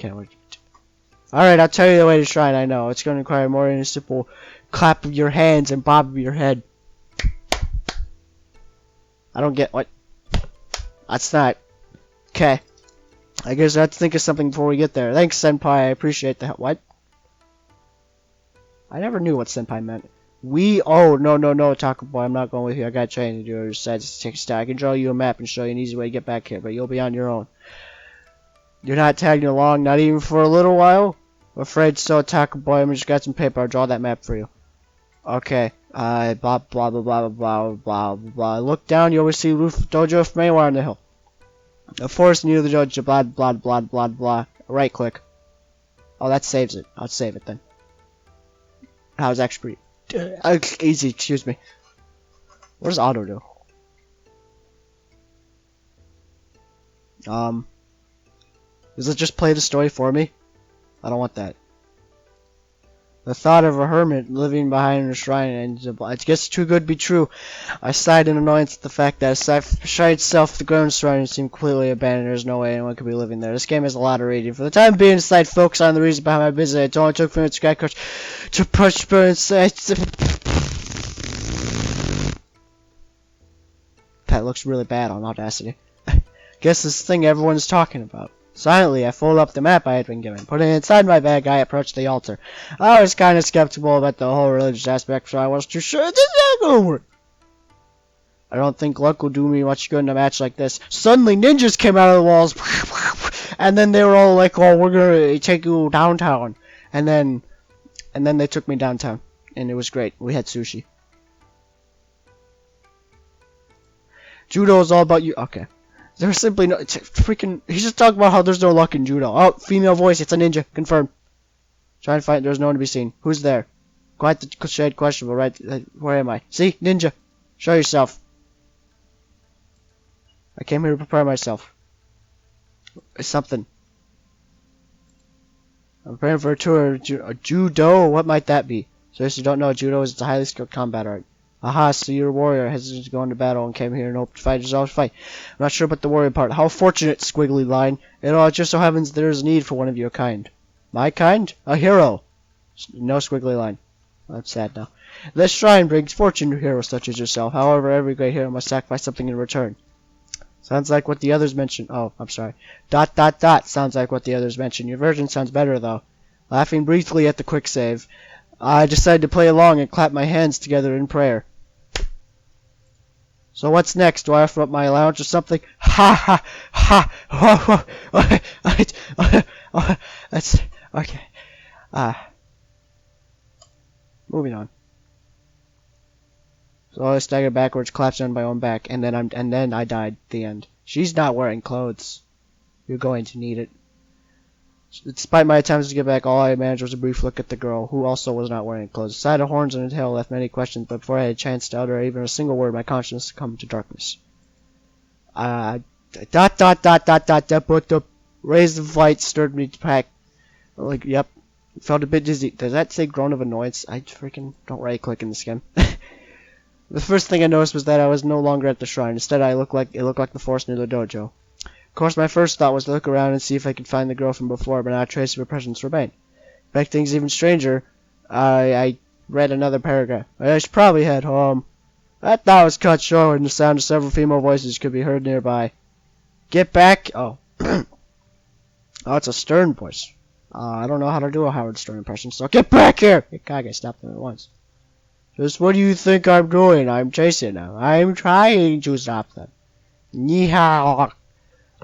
can't wait. Alright, I'll tell you the way to shrine. I know. It's going to require more than a simple clap of your hands and bob of your head. I don't get what. That's not. Okay. I guess I have to think of something before we get there. Thanks, Senpai. I appreciate the help. What? I never knew what Senpai meant. Oh, no, Taco Boy. I'm not going with you. I got training to do. I decided to take a step. I can draw you a map and show you an easy way to get back here, but you'll be on your own. You're not tagging along, not even for a little while? I'm afraid so, Taco Boy. I'm just got some paper. I'll draw that map for you. Okay. Blah, blah, blah, blah, blah, blah, blah, blah. Look down. You always see roof dojo from anywhere on the hill. A forest near the dojo. Blah, blah, blah, blah, blah. Right click. Oh, that saves it. I'll save it then. That was actually easy. Excuse me. What does auto do? Does it just play the story for me? I don't want that. The thought of a hermit living behind a shrine, and it gets too good to be true. I sighed in annoyance at the fact that aside from the shrine itself, the ground shrine seemed completely abandoned. There's no way anyone could be living there. This game has a lot of reading. For the time being, aside focus on the reason behind my business. It only took 3 minutes to push that looks really bad on Audacity. Guess this thing everyone's talking about. Silently, I folded up the map I had been given. Putting it inside my bag, I approached the altar. I was kind of skeptical about the whole religious aspect, so I wasn't too sure this is going to work. I don't think luck will do me much good in a match like this. Suddenly, ninjas came out of the walls, and then they were all like, "Oh, we're gonna take you downtown." And then they took me downtown, and it was great. We had sushi. Judo is all about you. Okay. There's simply no freaking. He's just talking about how there's no luck in judo. Oh, female voice. It's a ninja. Confirmed. Trying to find. There's no one to be seen. Who's there? Quite the shade questionable, right? Where am I? See, ninja. Show yourself. I came here to prepare myself. It's something. I'm preparing for a tour. Judo. What might that be? Seriously, don't know. Judo is a highly skilled combat art. Aha, so you're a warrior, hesitant to go into battle and came here and hoped to fight yourself to fight. I'm not sure about the warrior part. How fortunate, squiggly line. It just so happens there's a need for one of your kind. My kind? A hero. No squiggly line. I'm sad now. This shrine brings fortune to heroes such as yourself. However, every great hero must sacrifice something in return. Sounds like what the others mentioned. Oh, I'm sorry. ... Sounds like what the others mentioned. Your version sounds better, though. Laughing briefly at the quick save, I decided to play along and clap my hands together in prayer. So what's next? Do I offer up my allowance or something? Ha ha ha! That's okay. Moving on. So I staggered backwards, collapsed on my own back, and then I died. The end. She's not wearing clothes. You're going to need it. Despite my attempts to get back, all I managed was a brief look at the girl, who also was not wearing clothes. The sight of horns and a tail left many questions, but before I had a chance to utter even a single word, my conscience succumbed to darkness. Raised the flight, stirred me to pack. Like, yep. Felt a bit dizzy. Does that say groan of annoyance? I freaking don't right click in this game. The first thing I noticed was that I was no longer at the shrine. Instead, it looked like the forest near the dojo. Of course, my first thought was to look around and see if I could find the girl from before, but not a trace of her presence remained. To make things even stranger, I read another paragraph. I should probably head home. That thought was cut short, and the sound of several female voices could be heard nearby. Get back! Oh. Oh, it's a Stern voice. I don't know how to do a Howard Stern impression, so get back here! God, I stopped them at once. Just what do you think I'm doing? I'm chasing them. I'm trying to stop them. Yeehaw!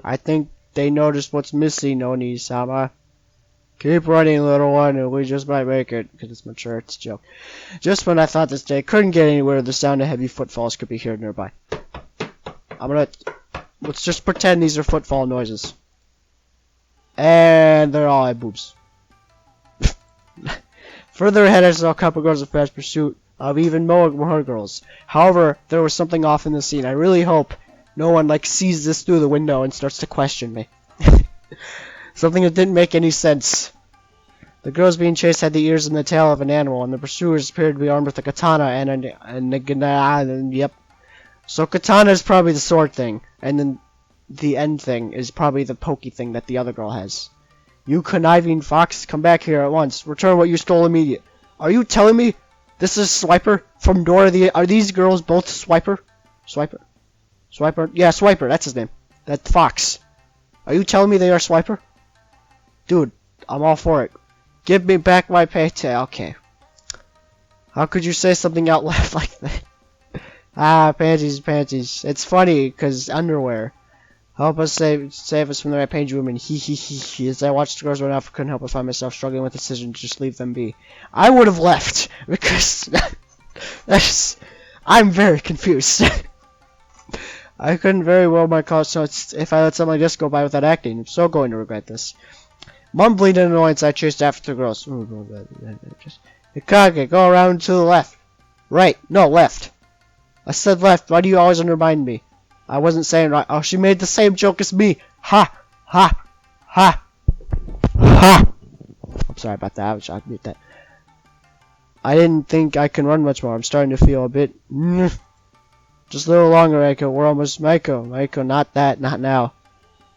I think they noticed what's missing, Oni-sama. Keep running, little one, and we just might make it. Because it's mature, it's a joke. Just when I thought this day couldn't get anywhere, the sound of heavy footfalls could be heard nearby. Let's just pretend these are footfall noises. And they're all at boobs. Further ahead, I saw a couple girls in fast pursuit of even more girls. However, there was something off in the scene. I really hope no one sees this through the window and starts to question me. Something that didn't make any sense. The girls being chased had the ears and the tail of an animal, and the pursuers appeared to be armed with a katana and yep. So katana is probably the sword thing, and then the end thing is probably the pokey thing that the other girl has. You conniving fox, come back here at once. Return what you stole immediately. Are you telling me this is Swiper from Dora the... Are these girls both Swiper? Swiper? Swiper? Yeah, Swiper, that's his name. That fox. Are you telling me they are Swiper? Dude, I'm all for it. Give me back my paycheck. Okay. How could you say something out loud like that? Ah, panties. It's funny, because underwear. Help us save us from the rampage women. He. As I watched the girls run off, I couldn't help but find myself struggling with the decision to just leave them be. I would have left, because I'm very confused. I couldn't very well my cause, so if I let something like this go by without acting, I'm so going to regret this. Mumbling in annoyance, I chased after the girls. Ikage, go around to the left. Right, no, left. I said left, why do you always undermine me? I wasn't saying right. Oh, she made the same joke as me. Ha! Ha! Ha! Ha! I'm sorry about that, I was trying to mute that. I didn't think I can run much more. I'm starting to feel a bit... Just a little longer, Maiko. We're almost... Maiko, not that, not now.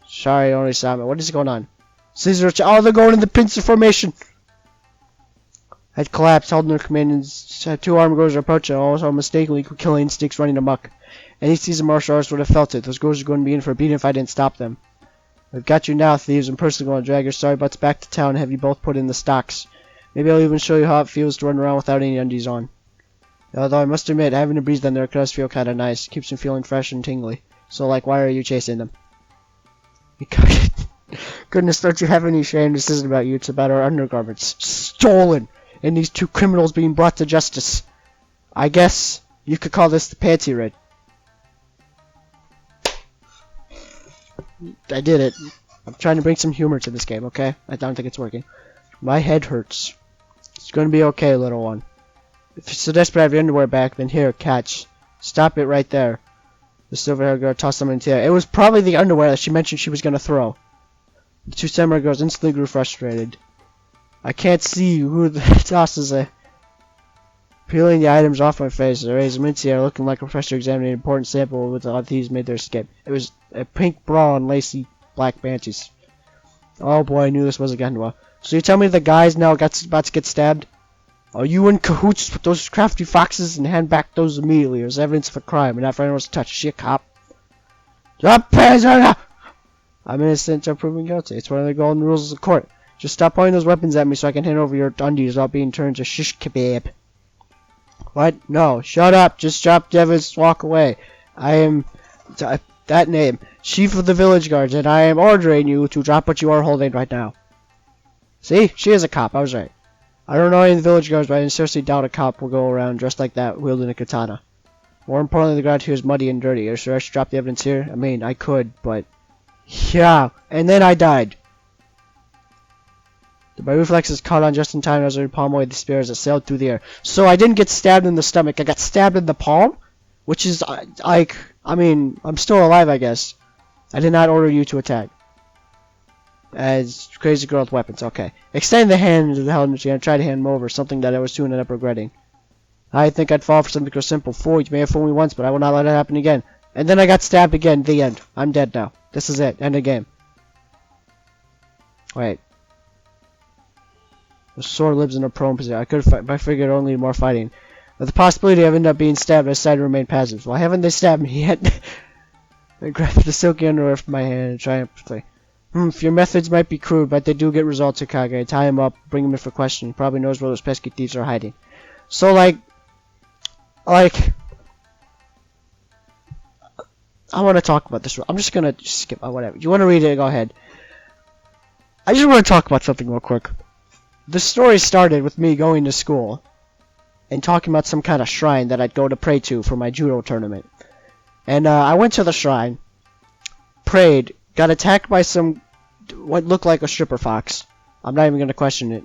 Sorry, only Sama. What is going on? Caesar, oh, they're going in the pincer formation. Had collapsed, held in their companions. Two armed girls are approaching, also mistakenly killing instincts running amok. Any seasoned martial artist would have felt it. Those girls are going to be in for a beating if I didn't stop them. I've got you now, thieves. I'm personally going to drag your sorry butts back to town and have you both put in the stocks. Maybe I'll even show you how it feels to run around without any undies on. Although I must admit, having a breeze down there does feel kind of nice. Keeps them feeling fresh and tingly. So, like, why are you chasing them? Goodness, don't you have any shame? This isn't about you. It's about our undergarments. Stolen! And these two criminals being brought to justice. I guess you could call this the panty raid. I did it. I'm trying to bring some humor to this game, okay? I don't think it's working. My head hurts. It's gonna be okay, little one. If you're so desperate to have your underwear back, then here, catch. Stop it right there. The silver-haired girl tossed something into the air. It was probably the underwear that she mentioned she was gonna throw. The two samurai girls instantly grew frustrated. I can't see who tosses it. Peeling the items off my face, I raised them into the air, looking like a professor examining an important sample with the thieves made their escape. It was a pink bra and lacy black panties. Oh boy, I knew this wasn't getting well. So you tell me the guys now about to get stabbed? Are you in cahoots with those crafty foxes and hand back those immediately as evidence of a crime and not for anyone to touch? Is she a cop? Drop hands on her! I'm innocent until proven guilty. It's one of the golden rules of the court. Just stop pointing those weapons at me so I can hand over your undies without being turned to shish kebab. What? No. Shut up. Just drop Devis. Walk away. I am... that name. Chief of the village guards, and I am ordering you to drop what you are holding right now. See? She is a cop. I was right. I don't know any of the village guards, but I seriously doubt a cop will go around dressed like that, wielding a katana. More importantly, the ground here is muddy and dirty. Are you sure I should drop the evidence here? I mean, I could, but... Yeah. And then I died. My reflexes caught on just in time as I palm away the spear as it sailed through the air. So I didn't get stabbed in the stomach. I got stabbed in the palm? Which is, like, I mean, I'm still alive, I guess. I did not order you to attack. As crazy girl with weapons, okay. Extend the hand to the helmet machine and try to hand him over, something that I was soon end up regretting. I think I'd fall for something so simple. Fool, you may have fooled me once, but I will not let it happen again. And then I got stabbed again. The end. I'm dead now. This is it. End of game. Wait. The sword lives in a prone position. I could fight, but I figured only more fighting. With the possibility of ending up being stabbed, I decided to remain passive. Why haven't they stabbed me yet? I grabbed the silky underwear from my hand and triumphantly. Your methods might be crude, but they do get results, Ikage. Tie him up, bring him in for questioning. He probably knows where those pesky thieves are hiding. So, like, I want to talk about this. I'm just gonna skip. Whatever. You want to read it? Go ahead. I just want to talk about something real quick. The story started with me going to school and talking about some kind of shrine that I'd go to pray to for my judo tournament. And I went to the shrine, prayed, got attacked by what looked like a stripper fox. I'm not even going to question it.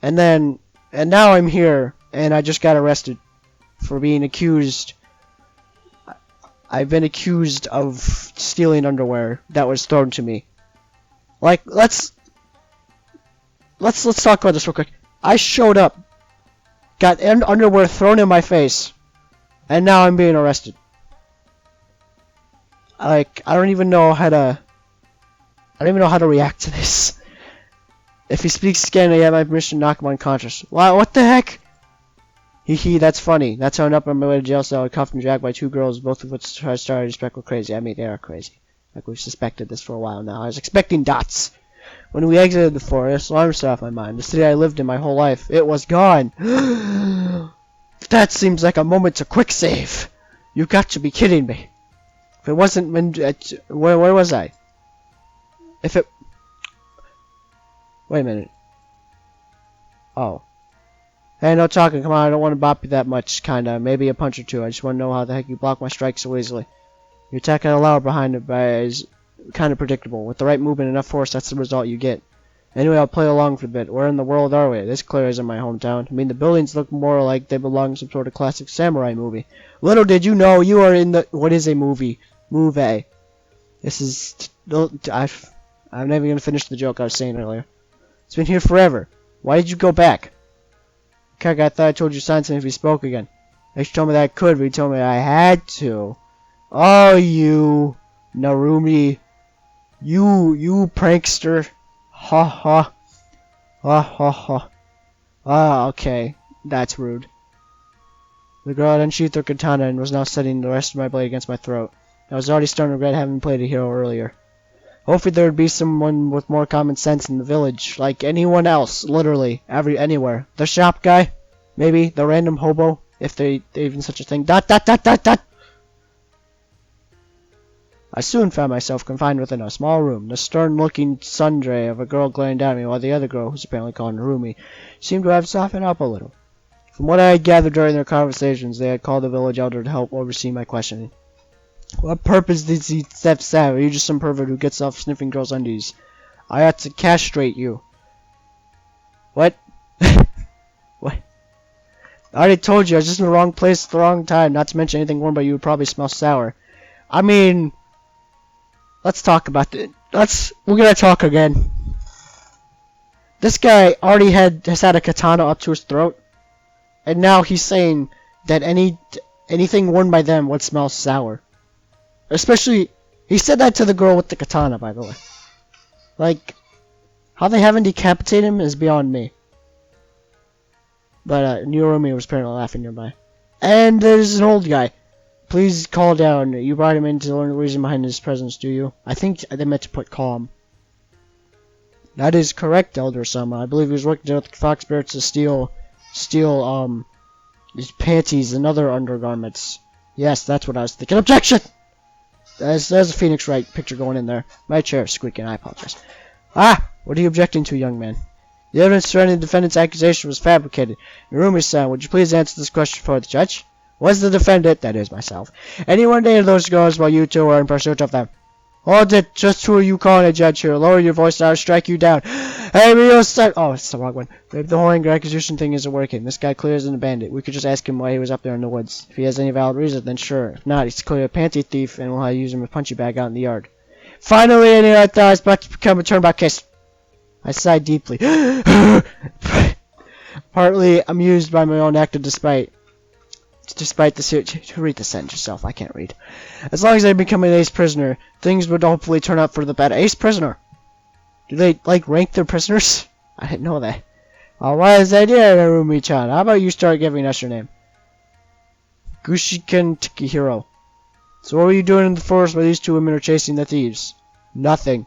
And now I'm here, and I just got arrested for being accused. I've been accused of stealing underwear that was thrown to me. Like, let's talk about this real quick. I showed up, got underwear thrown in my face, and now I'm being arrested. Like, I don't even know how to react to this. If he speaks again, I have my permission to knock him unconscious. What the heck? Hee, that's funny. That's how I ended up on my way to jail cell, cuffed and dragged by 2 girls, both of which started to suspect were crazy. I mean, they are crazy. Like, we've suspected this for a while now. I was expecting dots. When we exited the forest, alarms set off my mind. The city I lived in my whole life, it was gone. That seems like a moment to quick save. You got to be kidding me. If it wasn't where was I? If it... Wait a minute. Oh. Hey, no talking. Come on, I don't want to bop you that much, kinda. Maybe a punch or two. I just want to know how the heck you block my strikes so easily. Your attack out loud behind it is kind of predictable. With the right movement and enough force, that's the result you get. Anyway, I'll play along for a bit. Where in the world are we? This clearly isn't my hometown. I mean, the buildings look more like they belong in some sort of classic samurai movie. Little did you know, you are in the... What is a movie? Movie. This is... I'm not even going to finish the joke I was saying earlier. It's been here forever. Why did you go back? Heck, I thought I told you to sign something if you spoke again. You told me that I could, but you told me I had to. Oh, you... Narumi. You prankster. Ha ha. Ha ha ha. Ah, okay. That's rude. The girl had unsheathed her katana and was now setting the rest of my blade against my throat. I was already starting to regret having played a hero earlier. Hopefully there would be someone with more common sense in the village, like anyone else, literally, anywhere. The shop guy, maybe, the random hobo, if they even such a thing. Dot. I soon found myself confined within a small room, the stern-looking sundry of a girl glaring down at me, while the other girl, who's apparently called Narumi, seemed to have softened up a little. From what I had gathered during their conversations, they had called the village elder to help oversee my questioning. What purpose did he have? Are you just some pervert who gets off sniffing girls' undies? I ought to castrate you. What? What? I already told you, I was just in the wrong place at the wrong time, not to mention anything worn by you would probably smell sour. I mean... Let's talk about it. We're gonna talk again. This guy already has had a katana up to his throat. And now he's saying that anything worn by them would smell sour. Especially, he said that to the girl with the katana, by the way. Like, how they haven't decapitated him is beyond me. But, Narumi was apparently laughing nearby. And there's an old guy. Please call down. You brought him in to learn the reason behind his presence, do you? I think they meant to put calm. That is correct, Elder Sama. I believe he was working with the fox spirits to steal, his panties and other undergarments. Yes, that's what I was thinking. Objection! There's a Phoenix Wright picture going in there. My chair is squeaking. I apologize. Ah! What are you objecting to, young man? The evidence surrounding the defendant's accusation was fabricated. Narumi-san, would you please answer this question for the judge? Was the defendant, that is myself, anyone dated those girls while you two were in pursuit of them? Hold it! Just who are you calling a judge here? Lower your voice or I'll strike you down. Hey, Rio, son! Oh, it's the wrong one. Maybe the whole anger accusation thing isn't working. This guy clearly isn't a bandit. We could just ask him why he was up there in the woods. If he has any valid reason, then sure. If not, he's clearly a panty thief, and we'll have to use him as a punching bag out in the yard. Finally, I knew I thought I was about to become a turnabout case. I sighed deeply. Partly amused by my own act of despite the read the sentence yourself, I can't read. As long as I become an ace prisoner, things would hopefully turn out for the better. Ace prisoner? Do they, like, rank their prisoners? I didn't know that. Oh, why is that idea, Narumi-chan? How about you start giving us your name? Gushiken Takehiro. So what were you doing in the forest while these two women are chasing the thieves? Nothing.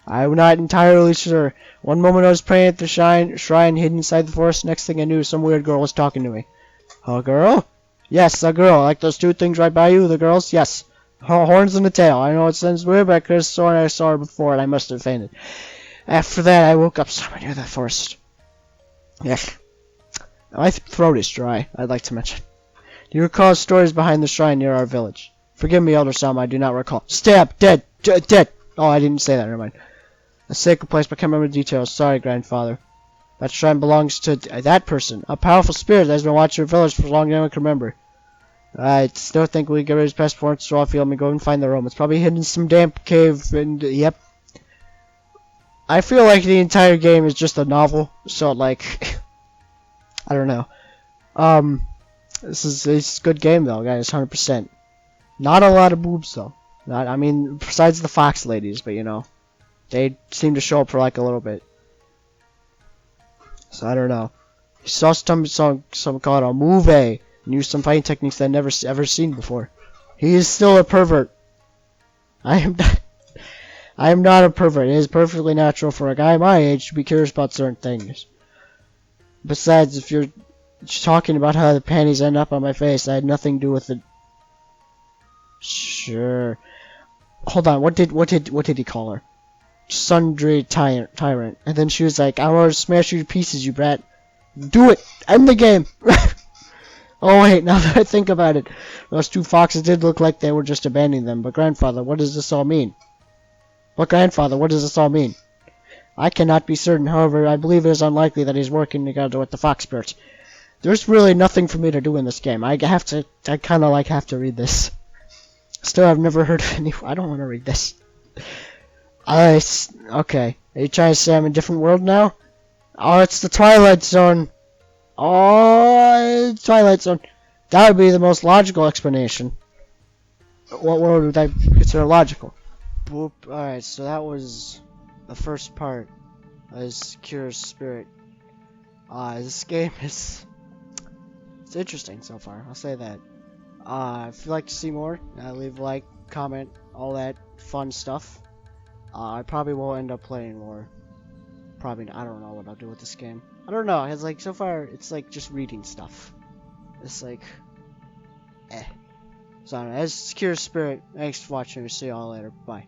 I'm not entirely sure. One moment I was praying at the shrine hidden inside the forest. Next thing I knew, some weird girl was talking to me. A girl? Yes, a girl. Like those two things right by you, the girls? Yes. Horns and a tail. I know it sounds weird, but I could have sworn I saw her before and I must have fainted. After that, I woke up somewhere near the forest. Yes. My throat is dry, I'd like to mention. Do you recall stories behind the shrine near our village? Forgive me, Elder Sama, I do not recall. Stab! Dead! Dead! Oh, I didn't say that, never mind. A sacred place, but I can't remember the details. Sorry, grandfather. That shrine belongs to that person. A powerful spirit that has been watching our village for as long as anyone can remember. I still think we get rid of his passport, so I'll feel me go and find the room. It's probably hidden in some damp cave, and yep. I feel like the entire game is just a novel, so like, I don't know. It's a good game though, guys, 100%. Not a lot of boobs though. I mean, besides the fox ladies, but you know, they seem to show up for like a little bit. So I don't know. He saw some called a move and used some fighting techniques that I've never ever seen before. He is still a pervert. I am not. I am not a pervert. It is perfectly natural for a guy my age to be curious about certain things. Besides, if you're talking about how the panties end up on my face, I had nothing to do with it. Sure. Hold on. What did he call her? Sundry tyrant. And then she was like, "I want to smash you to pieces, you brat." Do it. End the game. Oh wait, now that I think about it, those two foxes did look like they were just abandoning them. But grandfather, what does this all mean? What grandfather? What does this all mean? I cannot be certain. However, I believe it is unlikely that he's working together with the fox spirits. There's really nothing for me to do in this game. I kind of have to read this. Still, I've never heard of any. I don't want to read this. Okay. Are you trying to say I'm in a different world now? Oh, it's the Twilight Zone. Oh, Twilight Zone. That would be the most logical explanation. What world would I consider logical? Boop. Alright, so that was the first part of Sakura's Spirit. This game is... It's interesting so far, I'll say that. If you'd like to see more, leave a like, comment, all that fun stuff. I probably will end up playing more. Probably not. I don't know what I'll do with this game. I don't know. It's like, so far, it's like just reading stuff. It's like, So, as Sakura's Spirit, thanks for watching. See you all later. Bye.